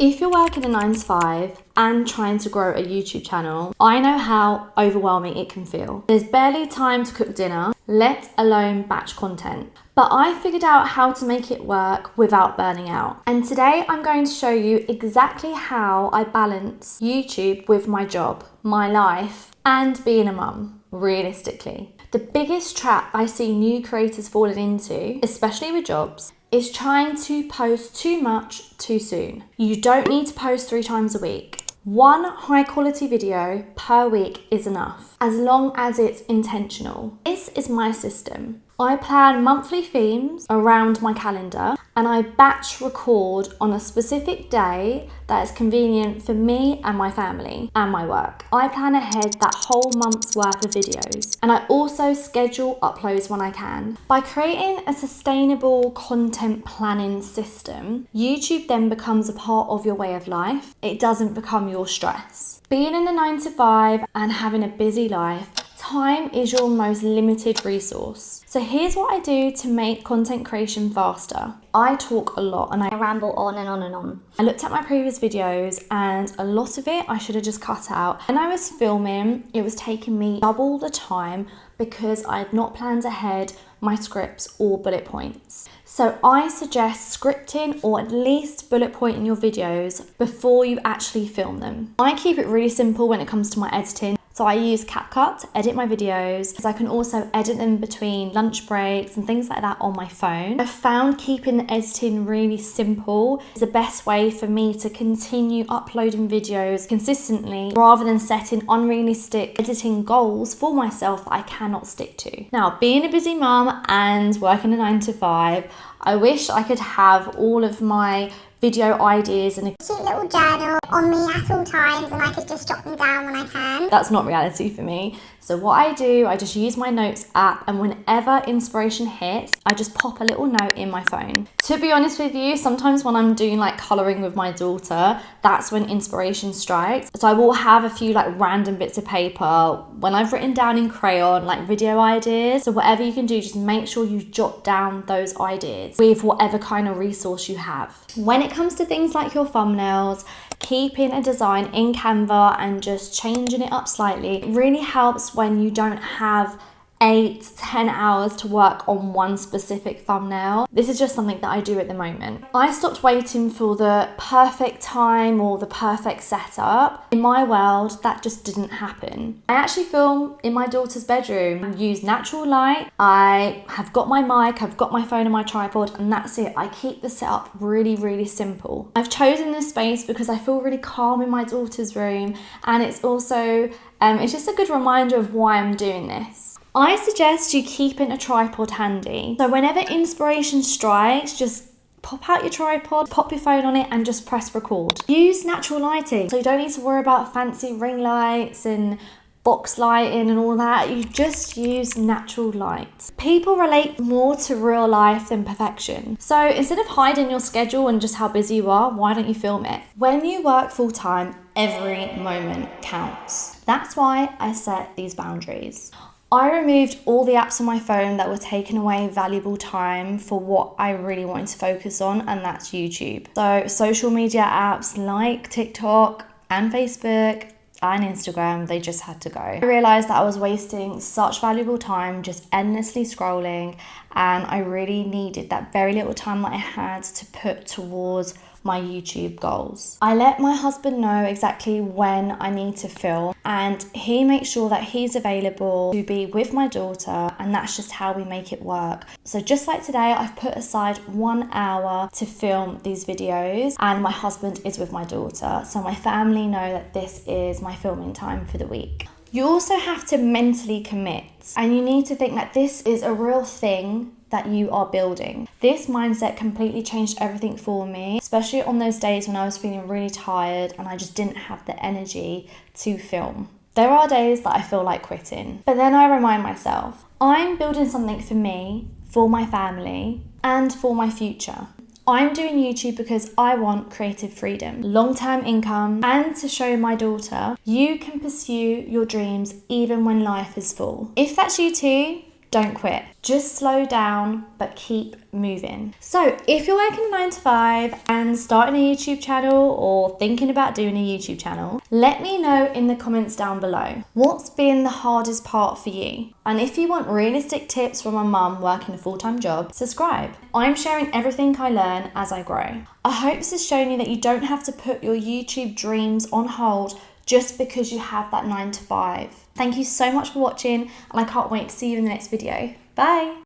If you're working a 9 to 5 and trying to grow a YouTube channel, I know how overwhelming it can feel. There's barely time to cook dinner, let alone batch content. But I figured out how to make it work without burning out. And today I'm going to show you exactly how I balance YouTube with my job, my life, and being a mum, realistically. The biggest trap I see new creators falling into, especially with jobs, is trying to post too much too soon. You don't need to post 3 times a week. One high quality video per week is enough, as long as it's intentional. This is my system. I plan monthly themes around my calendar and I batch record on a specific day that is convenient for me and my family and my work. I plan ahead that whole month's worth of videos, and I also schedule uploads when I can. By creating a sustainable content planning system, YouTube then becomes a part of your way of life. It doesn't become your stress. Being in a 9 to 5 and having a busy life, time is your most limited resource. So here's what I do to make content creation faster. I talk a lot and I ramble on and on and on. I looked at my previous videos and a lot of it I should have just cut out. When I was filming, it was taking me double the time because I had not planned ahead my scripts or bullet points. So I suggest scripting or at least bullet pointing your videos before you actually film them. I keep it really simple when it comes to my editing. So I use CapCut to edit my videos, because I can also edit them between lunch breaks and things like that on my phone. I've found keeping the editing really simple is the best way for me to continue uploading videos consistently, rather than setting unrealistic editing goals for myself that I cannot stick to. Now, being a busy mum and working a 9 to 5, I wish I could have all of my video ideas in a cute little journal on me at all times, and I could just jot them down when I can. That's not reality for me. So what I do, I just use my notes app, and whenever inspiration hits, I just pop a little note in my phone. To be honest with you, sometimes when I'm doing like colouring with my daughter, that's when inspiration strikes. So I will have a few like random bits of paper when I've written down in crayon like video ideas. So whatever you can do, just make sure you jot down those ideas with whatever kind of resource you have. When it comes to things like your thumbnails, keeping a design in Canva and just changing it up slightly, it really helps when you don't have 8-10 hours to work on one specific thumbnail. This is just something that I do at the moment. I stopped waiting for the perfect time or the perfect setup. In my world, that just didn't happen. I actually film in my daughter's bedroom, use natural light. I have got my mic, I've got my phone and my tripod, and that's it. I keep the setup really, really simple. I've chosen this space because I feel really calm in my daughter's room, and it's also, it's just a good reminder of why I'm doing this. I suggest you keeping a tripod handy. So whenever inspiration strikes, just pop out your tripod, pop your phone on it and just press record. Use natural lighting. So you don't need to worry about fancy ring lights and box lighting and all that. You just use natural light. People relate more to real life than perfection. So instead of hiding your schedule and just how busy you are, why don't you film it? When you work full time, every moment counts. That's why I set these boundaries. I removed all the apps on my phone that were taking away valuable time for what I really wanted to focus on, and that's YouTube. So social media apps like TikTok and Facebook and Instagram, they just had to go. I realized that I was wasting such valuable time just endlessly scrolling, and I really needed that very little time that I had to put towards my YouTube goals. I let my husband know exactly when I need to film, and he makes sure that he's available to be with my daughter, and that's just how we make it work. So just like today, I've put aside 1 hour to film these videos, and my husband is with my daughter, so my family know that this is my filming time for the week. You also have to mentally commit, and you need to think that this is a real thing that you are building. This mindset completely changed everything for me, especially on those days when I was feeling really tired and I just didn't have the energy to film. There are days that I feel like quitting, but then I remind myself, I'm building something for me, for my family, and for my future. I'm doing YouTube because I want creative freedom, long-term income, and to show my daughter you can pursue your dreams even when life is full. If that's you too, don't quit. Just slow down, but keep moving. So if you're working a 9 to 5 and starting a YouTube channel or thinking about doing a YouTube channel, let me know in the comments down below. What's been the hardest part for you? And if you want realistic tips from a mum working a full-time job, subscribe. I'm sharing everything I learn as I grow. I hope this has shown you that you don't have to put your YouTube dreams on hold just because you have that 9 to 5. Thank you so much for watching, and I can't wait to see you in the next video. Bye!